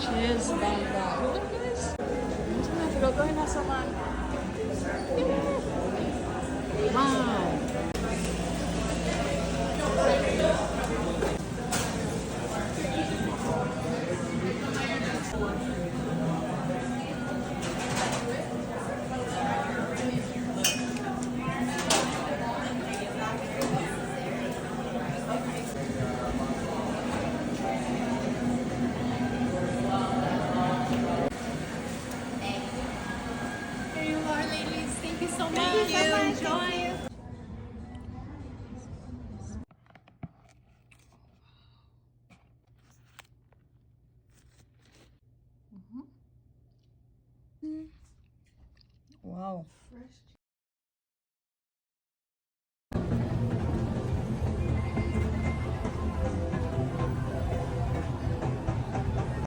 Cheers, banda. Look guys. Minsan na, gagawin na sa man. Wow. Here you are, ladies. Thank you so much. Thank you. Enjoy. Wow. Fresh